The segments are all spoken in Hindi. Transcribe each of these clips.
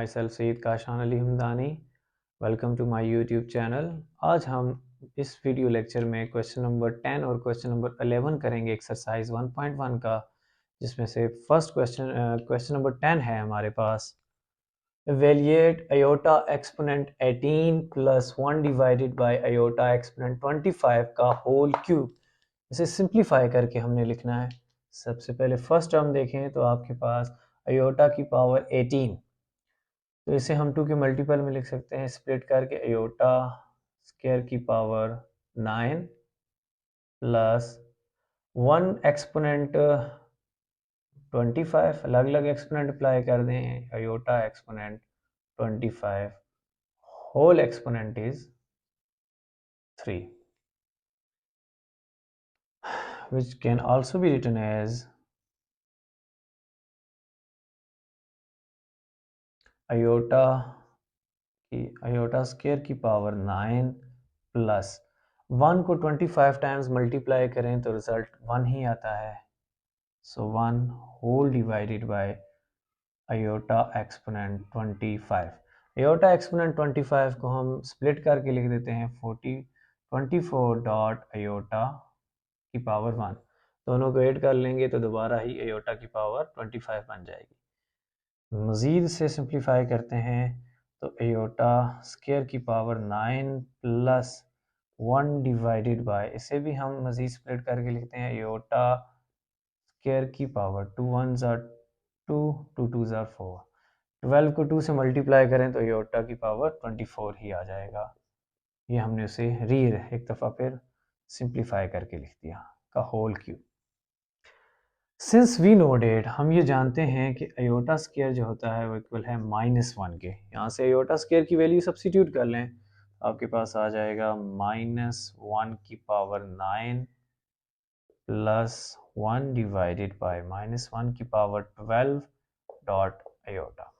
My self Syed Kashan Ali Hamdani. Welcome to my YouTube channel. आज हम इस वीडियो लेक्चर में क्वेश्चन नंबर 10 और क्वेश्चन नंबर 11 करेंगे एक्सरसाइज 1.1 का, जिसमें से फर्स्ट क्वेश्चन नंबर 10 है हमारे पास। Evaluate iota exponent 18 plus 1 divided by iota exponent 25 का होल क्यूब। इसे सिंप्लीफाई करके हमने लिखना है। सबसे पहले फर्स्ट टर्म देखें तो आपके पास आयोटा की पावर 18, तो इसे हम 2 के मल्टीपल में लिख सकते हैं स्प्लिट करके। आयोटा स्क्वायर की पावर 9 प्लस 1 एक्सपोनेंट 25, अलग अलग एक्सपोनेंट अप्लाई कर दें। Iota exponent 25 whole exponent is 3, which can also be written as iota square की पावर 9 प्लस 1 को 25 टाइम्स मल्टीप्लाई करें तो रिजल्ट 1 ही आता है। So 1 whole divided by iota exponent 25। Iota exponent 25 को हम स्प्लिट करके लिख देते हैं 24 डॉट आयोटा की पावर 1। दोनों को ऐड कर लेंगे तो दोबारा ही आयोटा की पावर 25 बन जाएगी। मज़ीद से सिंप्लीफाई करते हैं तो आयोटा स्क्वायर की पावर 9 प्लस 1 डिवाइडेड बाय, इसे भी हम मज़ीद स्प्लिट करके लिखते हैं आयोटा स्क्वायर की पावर 2 1 ज़ा 2 2 2 ज़ा 4। 12 को 2 से मल्टीप्लाई करें तो आयोटा की पावर 24 ही आ जाएगा। ये हमने उसे एक दफ़ा फिर सिंप्लीफाई करके लिख दिया का whole cube. Since we know that, हम ये जानते हैं कि आयोटा स्क्वायर जो होता है वो इक्वल है -1 के। यहाँ से आयोटा स्क्वायर की वैल्यू सब्स्टिट्यूट कर लें, आपके पास आ जाएगा -1 की पावर 9 प्लस 1 डिवाइडेड बाय -1 की पावर 12 डॉट आयोटा।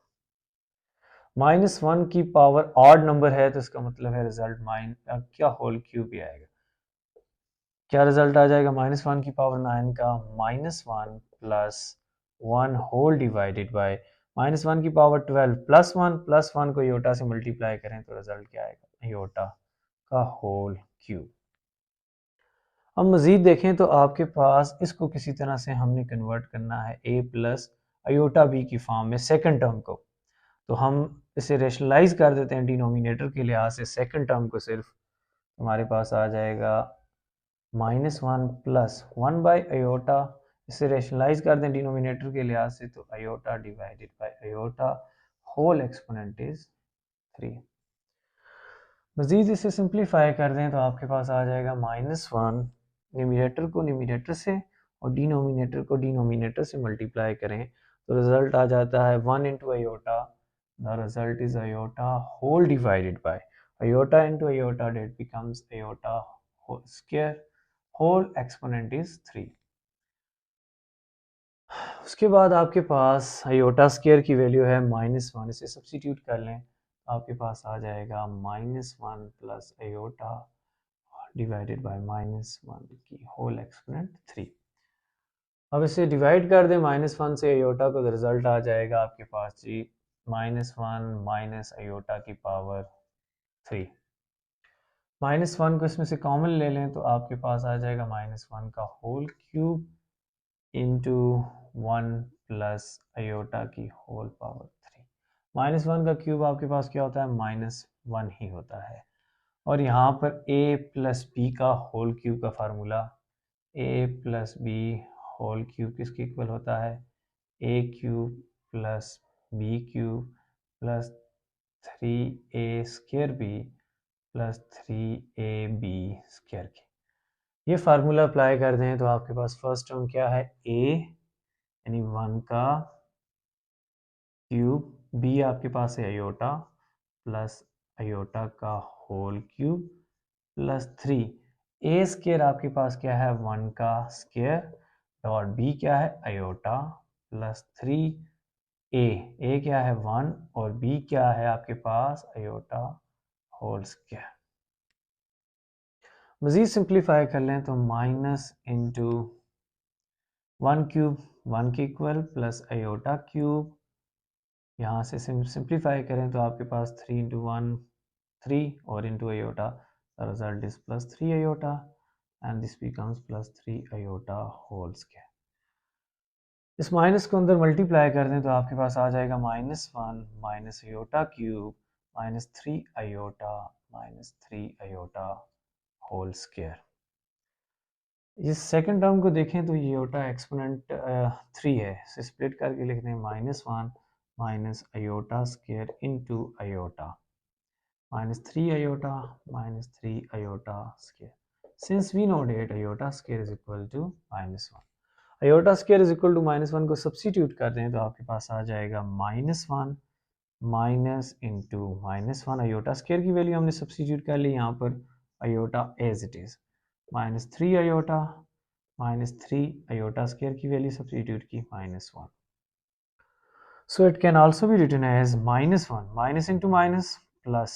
-1 की पावर ऑड नंबर है तो इसका मतलब है रिजल्ट क्या होल क्यूब ही आएगा। क्या रिजल्ट आ जाएगा -1 की पावर 9 का -1 प्लस 1 होल डिवाइडेड बाय -1 की पावर 12 प्लस 1 को आयोटा से मल्टीप्लाई करें तो रिजल्ट क्या आएगा, आयोटा का होल क्यूब। अब मज़ीद देखें तो आपके पास इसको किसी तरह से हमने कन्वर्ट करना है a प्लस आयोटा b की फॉर्म में सेकंड टर्म को। तो हम इसे रेशनलाइज कर देते हैं डिनोमिनेटर के लिहाज से। सेकंड टर्म को सिर्फ हमारे पास आ जाएगा -1 प्लस 1 बाई आयोटा। इसे रेशनलाइज कर दें डिनोमिनेटर के लिहाज से तो iota divided by iota whole exponent is 3। मज़ीद इसे सिंप्लीफाई कर दें तो आपके पास आ जाएगा -1, न्यूमिनेटर को न्यूमिनेटर से और डिनोमिनेटर को डिनोमिनेटर से मल्टीप्लाई करें तो रिजल्ट आ जाता है 1 into iota. The result is iota whole divided by iota into iota, that becomes iota square whole exponent is 3। उसके बाद आपके पास आयोटा स्क्वायर की वैल्यू है -1, इसे सब्स्टिट्यूट कर लें, आपके पास आ जाएगा -1 प्लस आयोटा डिवाइडेड बाय -1 की होल एक्सपोनेंट 3। अब इसे डिवाइड कर दें -1 से आयोटा को, तो रिजल्ट आ जाएगा आपके पास जी -1 माइनस आयोटा की पावर 3। -1 को इसमें से कॉमन ले लें तो आपके पास आ जाएगा -1 का whole cube into 1 plus iota की होल पावर 3। -1 का क्यूब आपके पास क्या होता है, -1 ही होता है। और यहाँ पर a प्लस बी का होल क्यूब का formula, a plus B whole cube किसके इक्वल होता है, a cube plus B cube plus 3a square B plus 3ab square की। ये फार्मूला अप्लाई कर दें तो आपके पास फर्स्ट टर्म क्या है, a यानी 1 का क्यूब, b आपके पास है आयोटा प्लस आयोटा का whole cube plus 3 a square आपके पास क्या है 1 का स्क्वायर डॉट b क्या है आयोटा प्लस 3a क्या है 1 और b क्या है आपके पास आयोटा होल स्क्वायर। मज़ीद सिंप्लीफाई कर लें तो माइनस इंटू 1 क्यूब 1 के इक्वल प्लस आयोटा क्यूब यहाँ से सिंप्लीफाई करें तो आपके पास 3 इंटू 1 3 और into iota, the result is plus 3 iota and this becomes plus 3 iota whole square. इस माइनस को अंदर मल्टीप्लाई कर दें तो आपके पास आ जाएगा -1 minus iota cube minus three iota whole square. इस सेकंड टर्म को देखें तो आयोटा एक्सपोनेंट 3 है, इसे स्प्लिट करके लिखते हैं -1 minus iota square into iota -3 iota square. Since we know that iota square is equal to -1, iota square is equal to -1 को सब्सिट्यूट कर दें तो आपके पास आ जाएगा -1 माइनस इंटू -1 आयोटा स्क्वायर की वैल्यू हमने सब्सिट्यूट कर ली यहाँ पर iota as it is -3 iota square की वैल्यू सब्सिट्यूट की -1. So it can also be written as -1 minus into minus plus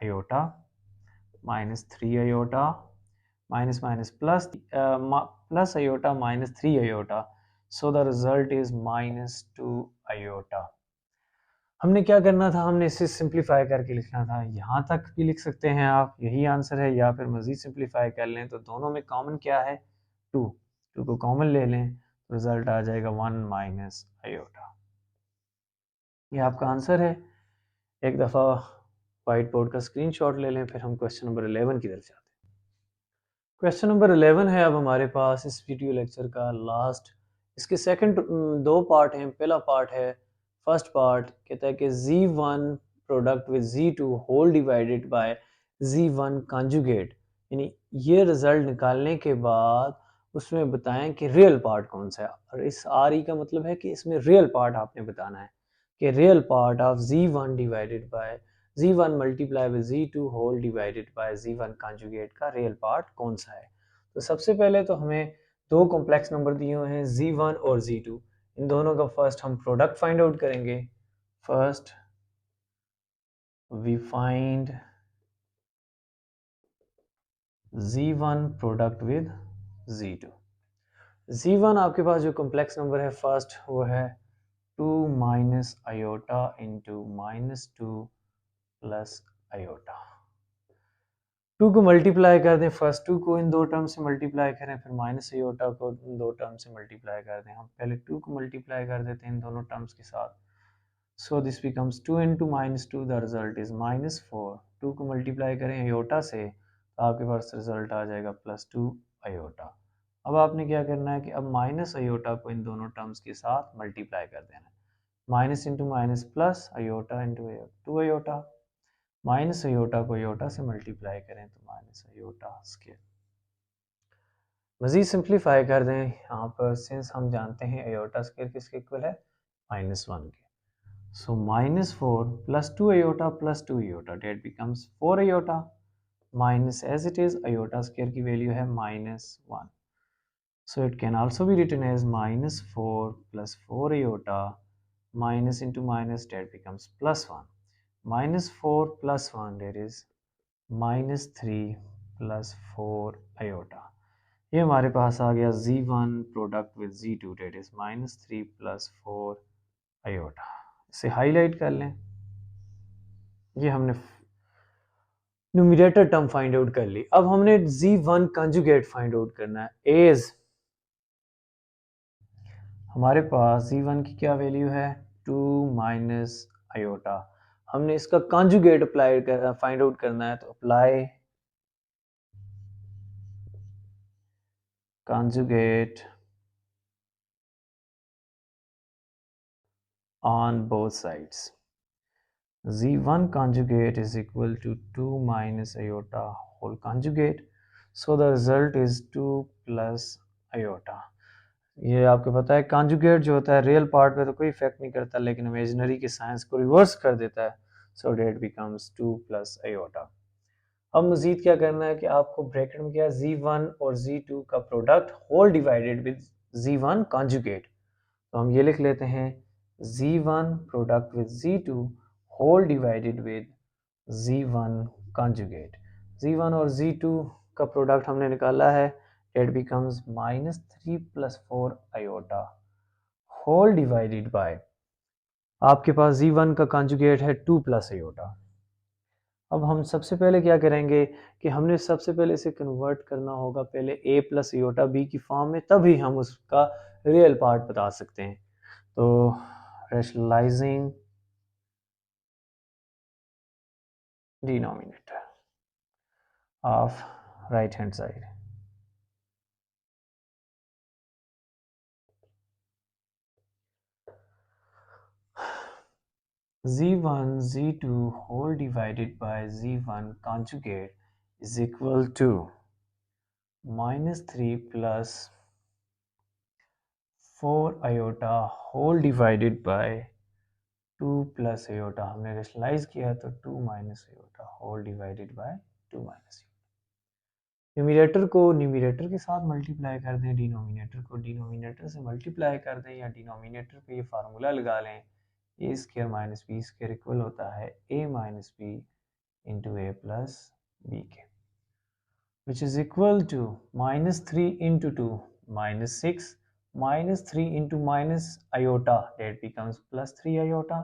iota -3 iota minus plus plus iota -3 iota. So the result is -2 iota. हमने क्या करना था, हमने इसे सिंप्लीफाई करके लिखना था। यहाँ तक भी लिख सकते हैं आप, यही आंसर है, या फिर मज़ीद सिंप्लीफाई कर लें तो दोनों में कॉमन क्या है 2 को कॉमन ले लें, रिजल्ट आ जाएगा 1 माइनस आयोटा। ये आपका आंसर है। एक दफ़ा वाइट बोर्ड का स्क्रीनशॉट ले लें, फिर हम क्वेश्चन नंबर 11 की तरफ जाते हैं। क्वेश्चन नंबर 11 है अब हमारे पास इस वीडियो लेक्चर का लास्ट। इसके सेकंड 2 पार्ट हैं। पहला पार्ट है, फर्स्ट पार्ट कहता है कि z1 product with z2 whole divided by z1 conjugate, यानी ये रिजल्ट निकालने के बाद उसमें बताएं कि रियल पार्ट कौन सा है। और इस आर ई का मतलब है कि इसमें रियल पार्ट आपने बताना है कि real part of z1 divided by z1 multiply with z2 whole divided by z1 conjugate का रियल पार्ट कौन सा है। तो सबसे पहले तो हमें दो कॉम्प्लेक्स नंबर दिए हुए हैं z1 और z2, इन दोनों का फर्स्ट हम प्रोडक्ट फाइंड आउट करेंगे। First we find z1 product with z2। z1 आपके पास जो कॉम्प्लेक्स नंबर है फर्स्ट वो है 2 minus iota into -2 plus iota. 2 को मल्टीप्लाई कर दें, फर्स्ट 2 को इन दो टर्म से मल्टीप्लाई करें, फिर माइनस आयोटा को इन दो टर्म से मल्टीप्लाई कर दें। हम पहले 2 को मल्टीप्लाई कर देते हैं इन दोनों टर्म्स के साथ। So this becomes 2 into -2, the result is -4। 2 को मल्टीप्लाई करें आयोटा से तो आपके पास रिजल्ट आ जाएगा +2 आयोटा। अब आपने क्या करना है कि अब माइनस आयोटा को इन दोनों टर्म्स के साथ मल्टीप्लाई कर देना है। Minus into minus plus iota into 2 iota, minus iota को आयोटा से मल्टीप्लाई करें तो माइनस आयोटा स्क्वायर। मज़ीद सिंप्लीफाई कर दें यहाँ पर, सिंस हम जानते हैं आयोटा स्क्वायर किसके इक्वल है -1 के। So -4 + 2 iota + 2 iota, that becomes 4 iota minus as it is iota square की वैल्यू है -1। So it can also be written as -4 + 4 iota minus into minus, that becomes +1 -4 + 1, that is -3 + 4 iota. ये हमारे पास आ गया z1 product with z2, that is -3 + 4 iota. इसे हाईलाइट कर लें। ये हमने न्यूमरेटर टर्म फाइंड आउट कर ली। अब हमने z1 कंजुगेट फाइंड आउट करना है। एज हमारे पास z1 की क्या वैल्यू है 2 माइनस आयोटा, हमने इसका कंजुगेट अप्लाई फाइंड आउट करना है, तो apply conjugate on both sides. z1 conjugate is equal to 2 minus iota whole conjugate, so the result is 2 plus iota. ये आपको पता है कॉन्जुगेट जो होता है रियल पार्ट पे तो कोई इफेक्ट नहीं करता, लेकिन इमेजिनरी के साइंस को रिवर्स कर देता है। सो डेट बिकम्स 2 प्लस आयोटा। अब मजीद क्या करना है कि आपको ब्रैकेट में क्या z1 और z2 का product whole divided with z1 conjugate, तो हम ये लिख लेते हैं z1 product with z2 whole divided with z1 conjugate. z1 और z2 का प्रोडक्ट हमने निकाला है, it becomes -3 + 4 iota whole divided by आपके पास z1 का कॉन्जुगेट है 2 प्लस आयोटा। अब हम सबसे पहले क्या करेंगे कि हमने सबसे पहले इसे कन्वर्ट करना होगा पहले a प्लस आयोटा b की फॉर्म में, तभी हम उसका रियल पार्ट बता सकते हैं। तो rationalising denominator of right hand side, z1 z2 whole divided by z1 conjugate is equal to -3 plus 4 iota whole divided by 2 plus iota। हमने रेशनलाइज किया तो 2 minus iota whole divided by 2 minus. Numerator को न्यूमिनेटर के साथ मल्टीप्लाई कर दें, डिनोमिनेटर को डिनोमिनेटर से मल्टीप्लाई कर दें, या डिनोमिनेटर पे ये फार्मूला लगा लें, A square minus B square equal होता है A minus B into A plus B के, which is equal to -3 into 2 -6, -3 into minus iota that becomes +3 iota,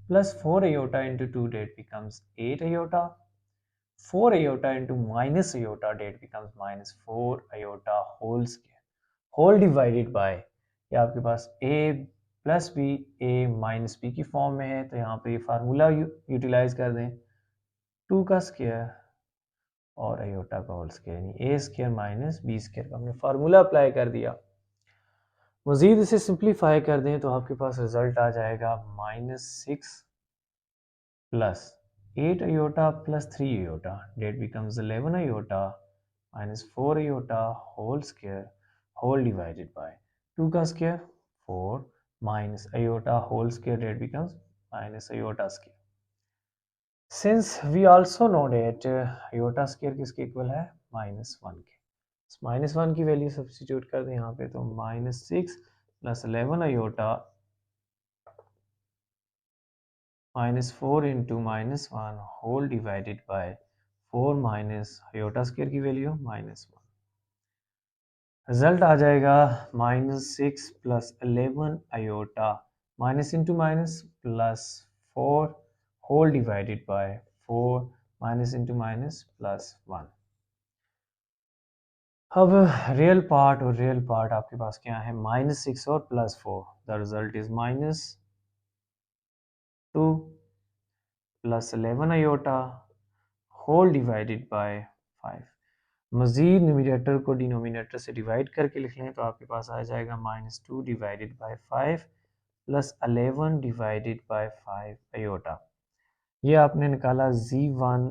plus 4 iota into 2 that becomes 8 iota, 4 iota into minus iota that becomes -4 iota whole square whole divided by, ये आपके पास a plus B a minus B की फॉर्म में है, तो यहाँ पे ये फार्मूला यूटिलाइज कर दें 2 का स्क्वायर और आयोटा का होल स्क्वायर, यानी a square minus B square का हमने फार्मूला अप्लाई कर दिया। मज़ीद इसे सिंप्लीफाई कर दें तो आपके पास रिजल्ट आ जाएगा -6 plus 8 iota plus 3 iota, that becomes 11 iota minus 4 iota whole square whole divided by 2 का square 4 minus iota whole square, that becomes minus iota square। Since we also know that iota square किसके इक्वल है -1 के, -1 की वैल्यू सब्स्टिट्यूट कर दें यहाँ पे, तो -6 plus 11 iota -4 into -1 whole divided by 4 minus iota square की वैल्यू -1, रिजल्ट आ जाएगा -6 plus 11 iota minus into minus plus 4 whole divided by 4 minus into minus +1। अब रियल पार्ट और रियल पार्ट आपके पास क्या है, -6 और +4, the result is -2 plus 11 iota whole divided by 5। मज़ीद न्यूमिनेटर को डिनोमिनेटर से डिवाइड करके लिख लें तो आपके पास आ जाएगा -2 divided by 5 plus 11 divided by 5 iota. ये आपने निकाला z1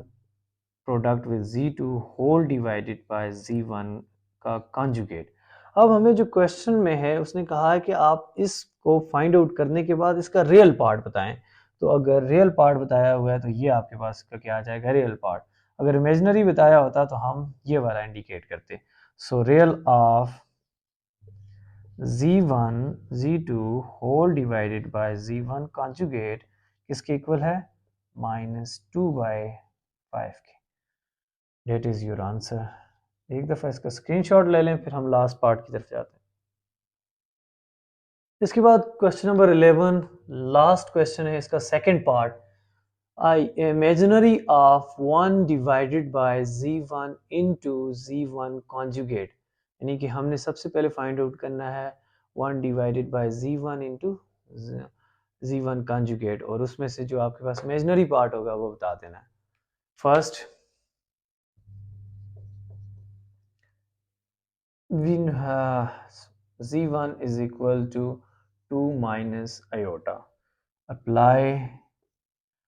product with z2 whole divided by z1 का कॉन्जुगेट। अब हमें जो क्वेश्चन में है उसने कहा है कि आप इसको फाइंड आउट करने के बाद इसका रियल पार्ट बताएं। तो अगर रियल पार्ट बताया हुआ है तो ये आपके पास का क्या आ जाएगा, रियल पार्ट। अगर इमेजिनरी बताया होता तो हम ये वाला इंडिकेट करते। So real of z1 z2 whole divided by z1 conjugate किसके इक्वल है, -2/5 के। That is your answer. एक दफ़ा इसका स्क्रीनशॉट ले लें, फिर हम लास्ट पार्ट की तरफ जाते हैं। इसके बाद क्वेश्चन नंबर 11 लास्ट क्वेश्चन है, इसका second part. I imaginary of 1 divided by z1 into z1 conjugate, यानी कि हमने सबसे पहले फाइंड आउट करना है 1 divided by z1 into z1 conjugate, और उसमें से जो आपके पास इमेजिनरी पार्ट होगा वो बता देना है। First z1 is equal to 2 minus iota। Apply,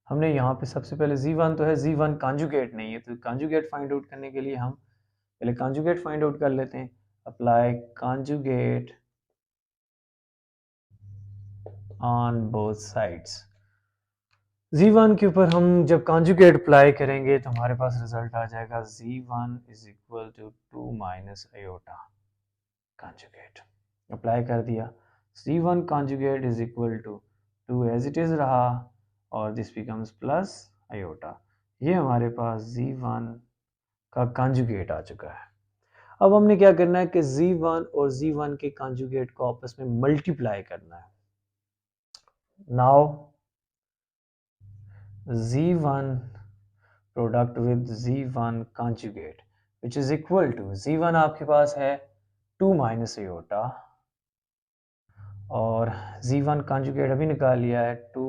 हमने यहाँ पे सबसे पहले z1 तो है, z1 कॉन्जुगेट नहीं है, तो कॉन्जुगेट फाइंड आउट करने के लिए हम पहले कॉन्जुगेट फाइंड आउट कर लेते हैं। Apply conjugate on both sides. z1 के ऊपर हम जब कॉन्जुगेट अप्लाई करेंगे तो हमारे पास रिजल्ट आ जाएगा z1 is equal to 2 minus iota conjugate. Apply कर दिया, c1 conjugate is equal to 2 as it is रहा, और दिस बिकम्स प्लस आयोटा। ये हमारे पास z1 का कॉन्जुगेट आ चुका है। अब हमने क्या करना है कि z1 और z1 के कॉन्जुगेट को आपस में मल्टीप्लाई करना है। Now z1 product with z1 conjugate which is equal to z1 आपके पास है 2 माइनस आयोटा और z1 कॉन्जुगेट अभी निकाल लिया है 2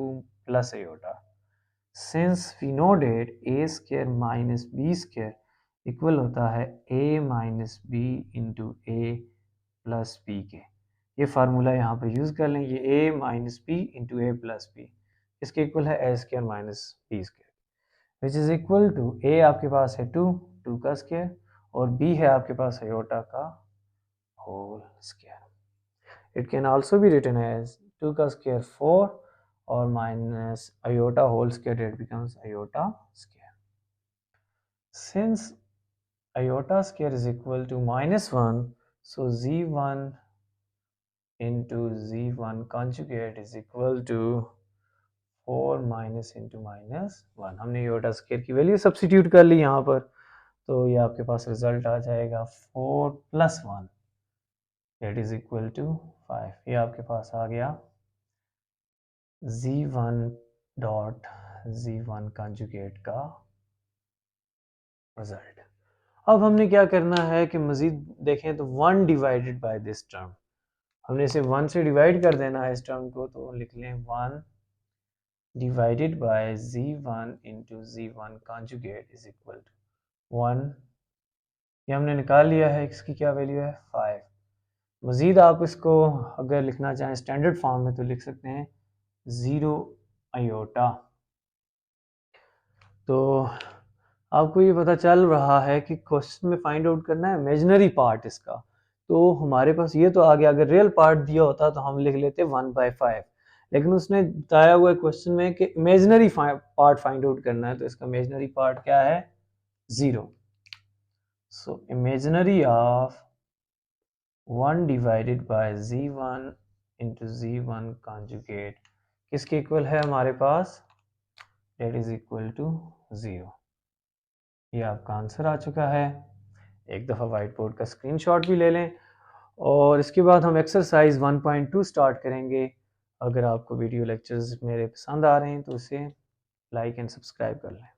plus iota. Since we know that a square minus B square equal होता है a minus B into A plus B के, ये फार्मूला यहाँ पे यूज़ कर लें, ये a minus B into A plus B इसके इक्वल है a square minus B square which is equal to a आपके पास है 2 का स्क्वायर और b है आपके पास आयोटा का whole square. It can also be written as 2 का स्क्वायर 4 और minus iota whole square, it becomes iota square. सिंस iota square is equal to -1, so z1 into z1 conjugate is equal to 4 minus into -1। हमने iota square की वैल्यू सब्स्टिट्यूट कर ली यहाँ पर, तो ये आपके पास रिजल्ट आ जाएगा 4 plus 1 that is equal to 5। ये आपके पास आ गया z1 डॉट z1 conjugate का रिजल्ट। अब हमने क्या करना है कि मज़ीद देखें तो 1 डिवाइडेड बाय दिस टर्म, हमने इसे 1 से डिवाइड कर देना है इस टर्म को, तो लिख लें 1 divided by z1 into z1 conjugate is equal to 1। ये हमने निकाल लिया है, इसकी क्या वैल्यू है 5। मज़ीद आप इसको अगर लिखना चाहें स्टैंडर्ड फॉर्म में तो लिख सकते हैं 0 आयोटा। तो आपको ये पता चल रहा है कि क्वेश्चन में फाइंड आउट करना है इमेजिनरी पार्ट इसका, तो हमारे पास ये तो आ गया, अगर रियल पार्ट दिया होता तो हम लिख लेते 1/5, लेकिन उसने बताया हुआ है क्वेश्चन में कि इमेजिनरी पार्ट फाइंड आउट करना है, तो इसका इमेजिनरी पार्ट क्या है 0। So imaginary of 1 divided by z1 into z1 conjugate किसके इक्वल है हमारे पास, डेट इज इक्वल टू 0। ये आपका आंसर आ चुका है। एक दफ़ा वाइट बोर्ड का स्क्रीनशॉट भी ले लें और इसके बाद हम एक्सरसाइज 1.2 स्टार्ट करेंगे। अगर आपको वीडियो लेक्चर्स मेरे पसंद आ रहे हैं तो इसे लाइक एंड सब्सक्राइब कर लें।